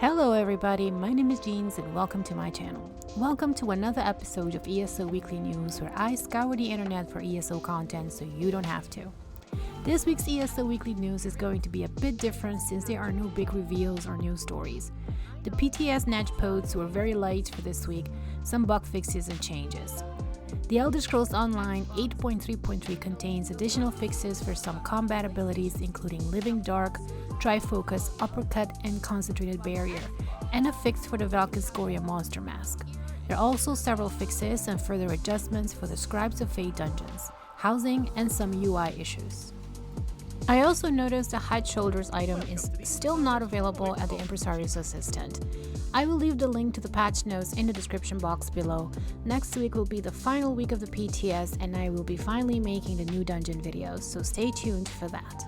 Hello everybody, my name is Jeans and welcome to my channel. Welcome to another episode of ESO Weekly News where I scour the internet for ESO content so you don't have to. This week's ESO Weekly News is going to be a bit different since there are no big reveals or news stories. The PTS 8.3.3 posts were very light for this week, some bug fixes and changes. The Elder Scrolls Online 8.3.3 contains additional fixes for some combat abilities including Living Dark, Trifocus, Uppercut, and Concentrated Barrier, and a fix for the Valkyria monster mask. There are also several fixes and further adjustments for the Scribes of Fate dungeons, housing, and some UI issues. I also noticed the Hide Shoulders item is still not available at the Impresario's Assistant. I will leave the link to the patch notes in the description box below. Next week will be the final week of the PTS and I will be finally making the new dungeon videos, so stay tuned for that.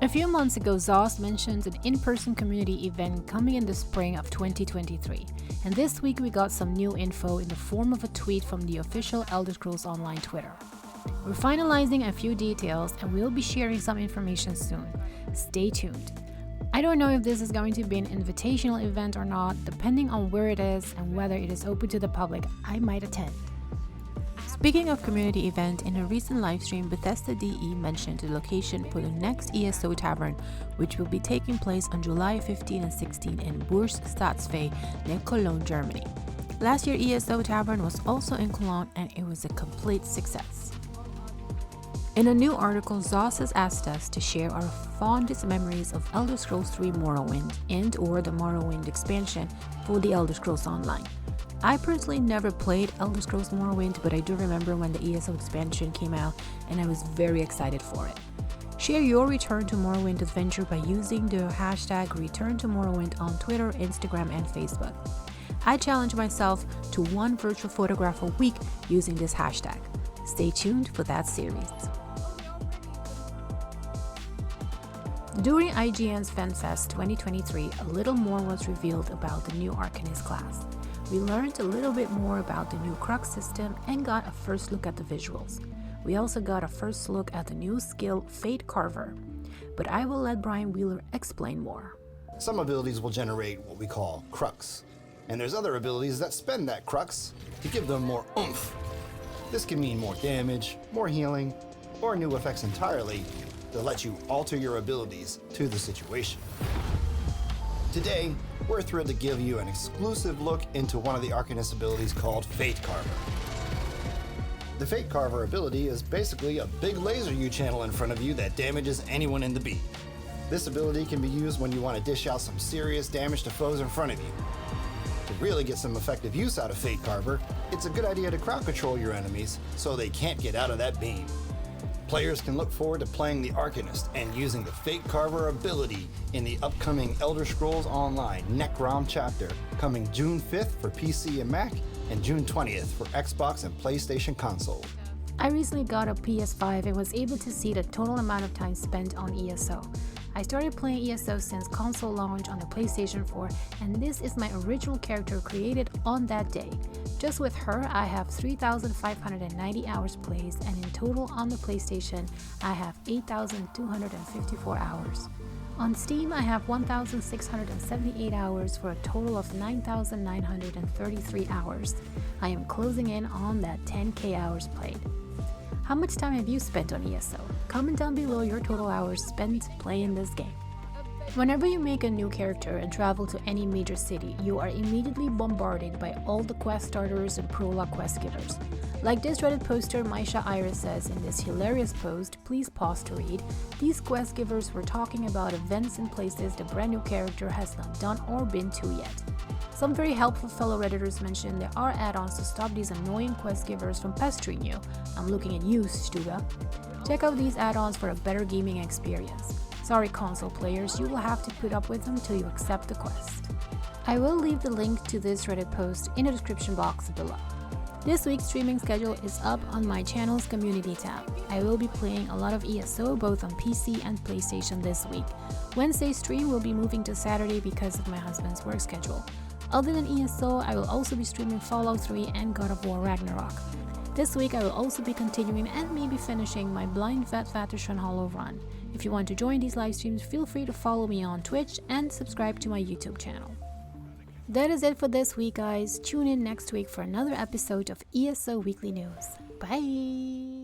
A few months ago, Zoss mentioned an in-person community event coming in the spring of 2023, and this week we got some new info in the form of a tweet from the official Elder Scrolls Online Twitter. We're finalizing a few details and we'll be sharing some information soon. Stay tuned. I don't know if this is going to be an invitational event or not, depending on where it is and whether it is open to the public, I might attend. Speaking of community event, in a recent livestream, Bethesda DE mentioned the location for the next ESO Tavern, which will be taking place on July 15 and 16 in Bursch Staatsfee near Cologne, Germany. Last year ESO Tavern was also in Cologne and it was a complete success. In a new article, Zoss has asked us to share our fondest memories of Elder Scrolls 3 Morrowind and/or the Morrowind expansion for the Elder Scrolls Online. I personally never played Elder Scrolls Morrowind, but I do remember when the ESO expansion came out and I was very excited for it. Share your Return to Morrowind adventure by using the hashtag #ReturnToMorrowind on Twitter, Instagram, and Facebook. I challenge myself to one virtual photograph a week using this hashtag. Stay tuned for that series. During IGN's FanFest 2023, a little more was revealed about the new Arcanist class. We learned a little bit more about the new Crux system and got a first look at the visuals. We also got a first look at the new skill Fate Carver. But I will let Brian Wheeler explain more. Some abilities will generate what we call Crux, and there's other abilities that spend that Crux to give them more oomph. This can mean more damage, more healing, or new effects entirely that let you alter your abilities to the situation. Today, we're thrilled to give you an exclusive look into one of the Arcanist abilities called Fate Carver. The Fate Carver ability is basically a big laser you channel in front of you that damages anyone in the beat. This ability can be used when you want to dish out some serious damage to foes in front of you. To really get some effective use out of Fate Carver, it's a good idea to crowd control your enemies so they can't get out of that beam. Players can look forward to playing the Arcanist and using the Fate Carver ability in the upcoming Elder Scrolls Online Necrom chapter, coming June 5th for PC and Mac and June 20th for Xbox and PlayStation console. I recently got a PS5 and was able to see the total amount of time spent on ESO. I started playing ESO since console launch on the PlayStation 4, and this is my original character created on that day. Just with her, I have 3,590 hours played, and in total on the PlayStation, I have 8,254 hours. On Steam, I have 1,678 hours for a total of 9,933 hours. I am closing in on that 10k hours played. How much time have you spent on ESO? Comment down below your total hours spent playing this game. Whenever you make a new character and travel to any major city, you are immediately bombarded by all the quest starters and prologue quest givers. Like this Reddit poster Maisha Iris says in this hilarious post, please pause to read, these quest givers were talking about events and places the brand new character has not done or been to yet. Some very helpful fellow Redditors mentioned there are add-ons to stop these annoying quest givers from pestering you. I'm looking at you, Stuga. Check out these add-ons for a better gaming experience. Sorry console players, you will have to put up with them till you accept the quest. I will leave the link to this Reddit post in the description box below. This week's streaming schedule is up on my channel's community tab. I will be playing a lot of ESO both on PC and PlayStation this week. Wednesday's stream will be moving to Saturday because of my husband's work schedule. Other than ESO, I will also be streaming Fallout 3 and God of War Ragnarok. This week I will also be continuing and maybe finishing my Blind Vet Vatershan Hollow run. If you want to join these live streams, feel free to follow me on Twitch and subscribe to my YouTube channel. That is it for this week, guys. Tune in next week for another episode of ESO Weekly News. Bye!